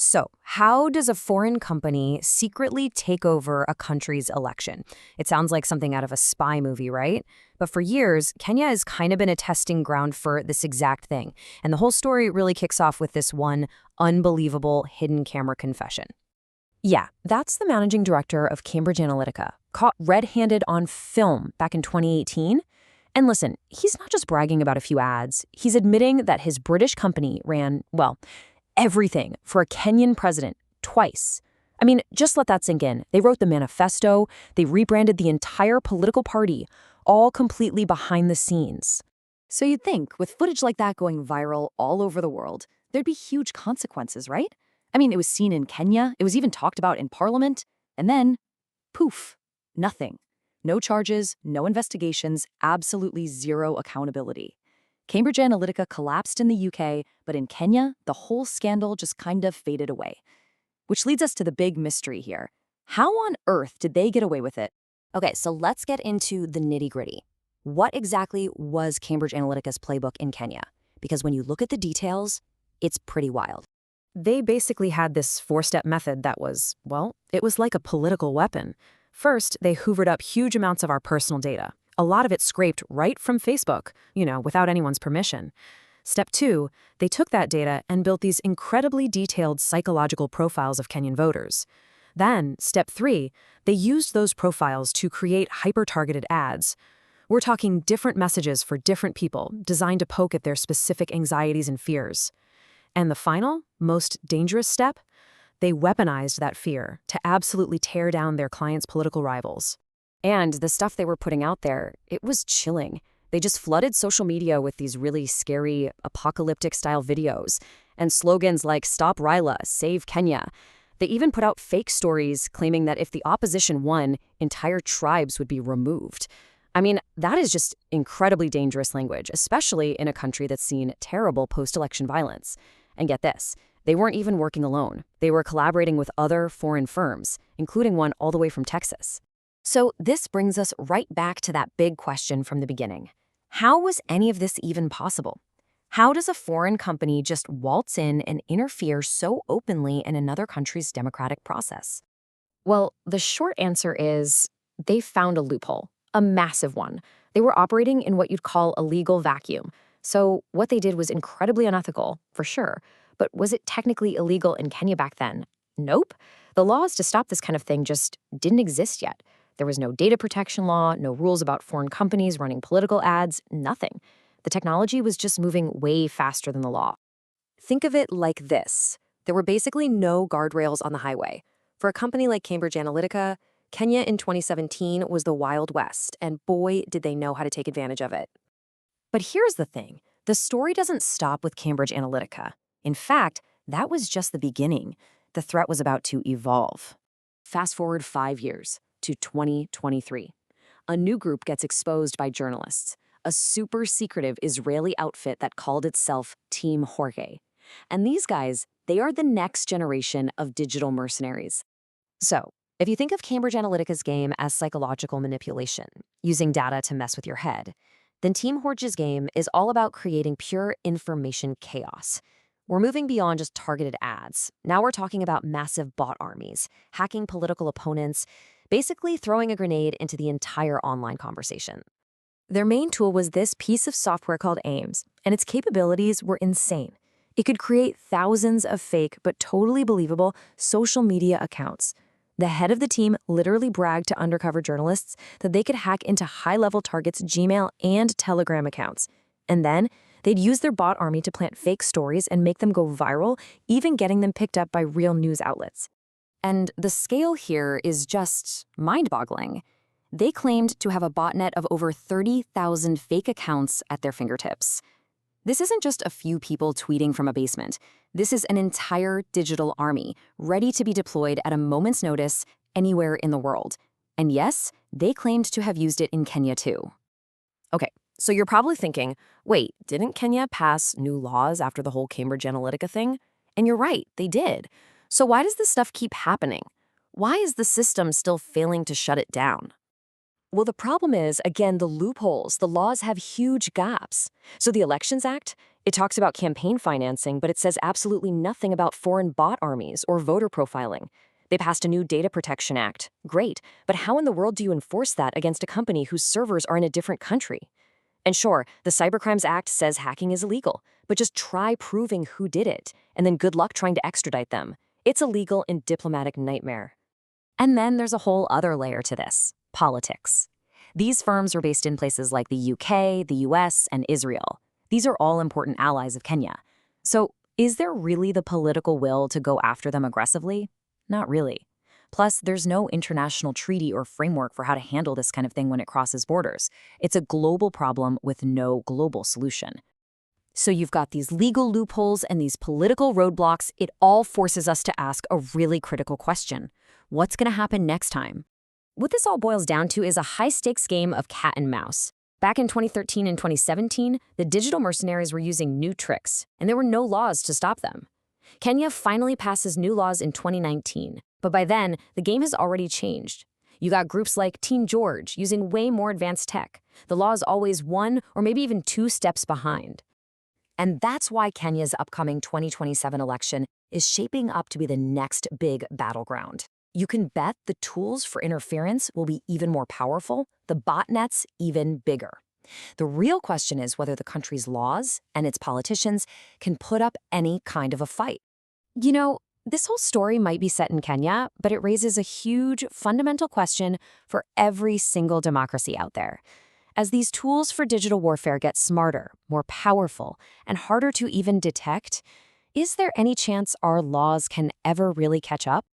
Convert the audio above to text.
So, how does a foreign company secretly take over a country's election? It sounds like something out of a spy movie, right? But for years, Kenya has kind of been a testing ground for this exact thing. And the whole story really kicks off with this one unbelievable hidden camera confession. Yeah, that's the managing director of Cambridge Analytica, caught red-handed on film back in 2018. And listen, he's not just bragging about a few ads. He's admitting that his British company ran, well, everything for a Kenyan president twice. I mean, just let that sink in. They wrote the manifesto, they rebranded the entire political party, all completely behind the scenes. So you'd think, with footage like that going viral all over the world, there'd be huge consequences, right? I mean, it was seen in Kenya, it was even talked about in Parliament, and then, poof, nothing. No charges, no investigations, absolutely zero accountability. Cambridge Analytica collapsed in the UK, but in Kenya, the whole scandal just kind of faded away. Which leads us to the big mystery here. How on earth did they get away with it? Okay, so let's get into the nitty-gritty. What exactly was Cambridge Analytica's playbook in Kenya? Because when you look at the details, it's pretty wild. They basically had this four-step method that was, well, it was like a political weapon. First, they hoovered up huge amounts of our personal data. A lot of it scraped right from Facebook, without anyone's permission. Step 2, they took that data and built these incredibly detailed psychological profiles of Kenyan voters. Then, step 3, they used those profiles to create hyper-targeted ads. We're talking different messages for different people, designed to poke at their specific anxieties and fears. And the final, most dangerous step? They weaponized that fear to absolutely tear down their clients' political rivals. And the stuff they were putting out there, it was chilling. They just flooded social media with these really scary, apocalyptic-style videos and slogans like "Stop Raila, Save Kenya." They even put out fake stories claiming that if the opposition won, entire tribes would be removed. I mean, that is just incredibly dangerous language, especially in a country that's seen terrible post-election violence. And get this, they weren't even working alone. They were collaborating with other foreign firms, including one all the way from Texas. So this brings us right back to that big question from the beginning. How was any of this even possible? How does a foreign company just waltz in and interfere so openly in another country's democratic process? Well, the short answer is they found a loophole, a massive one. They were operating in what you'd call a legal vacuum. So what they did was incredibly unethical, for sure. But was it technically illegal in Kenya back then? Nope. The laws to stop this kind of thing just didn't exist yet. There was no data protection law, no rules about foreign companies running political ads, nothing. The technology was just moving way faster than the law. Think of it like this. There were basically no guardrails on the highway. For a company like Cambridge Analytica, Kenya in 2017 was the Wild West, and boy, did they know how to take advantage of it. But here's the thing. The story doesn't stop with Cambridge Analytica. In fact, that was just the beginning. The threat was about to evolve. Fast forward 5 years to 2023. A new group gets exposed by journalists, a super secretive Israeli outfit that called itself Team Jorge. And these guys, they are the next generation of digital mercenaries. So, if you think of Cambridge Analytica's game as psychological manipulation, using data to mess with your head, then Team Jorge's game is all about creating pure information chaos. We're moving beyond just targeted ads. Now we're talking about massive bot armies, hacking political opponents, basically throwing a grenade into the entire online conversation. Their main tool was this piece of software called AIMS, and its capabilities were insane. It could create thousands of fake but totally believable social media accounts. The head of the team literally bragged to undercover journalists that they could hack into high-level targets' Gmail and Telegram accounts. And then they'd use their bot army to plant fake stories and make them go viral, even getting them picked up by real news outlets. And the scale here is just mind-boggling. They claimed to have a botnet of over 30,000 fake accounts at their fingertips. This isn't just a few people tweeting from a basement. This is an entire digital army, ready to be deployed at a moment's notice anywhere in the world. And yes, they claimed to have used it in Kenya too. Okay, so you're probably thinking, wait, didn't Kenya pass new laws after the whole Cambridge Analytica thing? And you're right, they did. So why does this stuff keep happening? Why is the system still failing to shut it down? Well, the problem is, again, the loopholes. The laws have huge gaps. So the Elections Act, It talks about campaign financing, but it says absolutely nothing about foreign bot armies or voter profiling. They passed a new Data Protection Act. Great, but how in the world do you enforce that against a company whose servers are in a different country? And sure, the Cybercrimes Act says hacking is illegal, but just try proving who did it, and then good luck trying to extradite them. It's a legal and diplomatic nightmare. And then there's a whole other layer to this: politics. These firms are based in places like the UK, the US, and Israel. These are all important allies of Kenya. So, is there really the political will to go after them aggressively? Not really. Plus, there's no international treaty or framework for how to handle this kind of thing when it crosses borders. It's a global problem with no global solution. So you've got these legal loopholes and these political roadblocks. It all forces us to ask a really critical question. What's going to happen next time? What this all boils down to is a high-stakes game of cat and mouse. Back in 2013 and 2017, the digital mercenaries were using new tricks, and there were no laws to stop them. Kenya finally passes new laws in 2019, but by then, the game has already changed. You got groups like Teen George using way more advanced tech. The law is always one or maybe even two steps behind. And that's why Kenya's upcoming 2027 election is shaping up to be the next big battleground. You can bet the tools for interference will be even more powerful, the botnets even bigger. The real question is whether the country's laws and its politicians can put up any kind of a fight. You know, this whole story might be set in Kenya, but it raises a huge, fundamental question for every single democracy out there. As these tools for digital warfare get smarter, more powerful, and harder to even detect, is there any chance our laws can ever really catch up?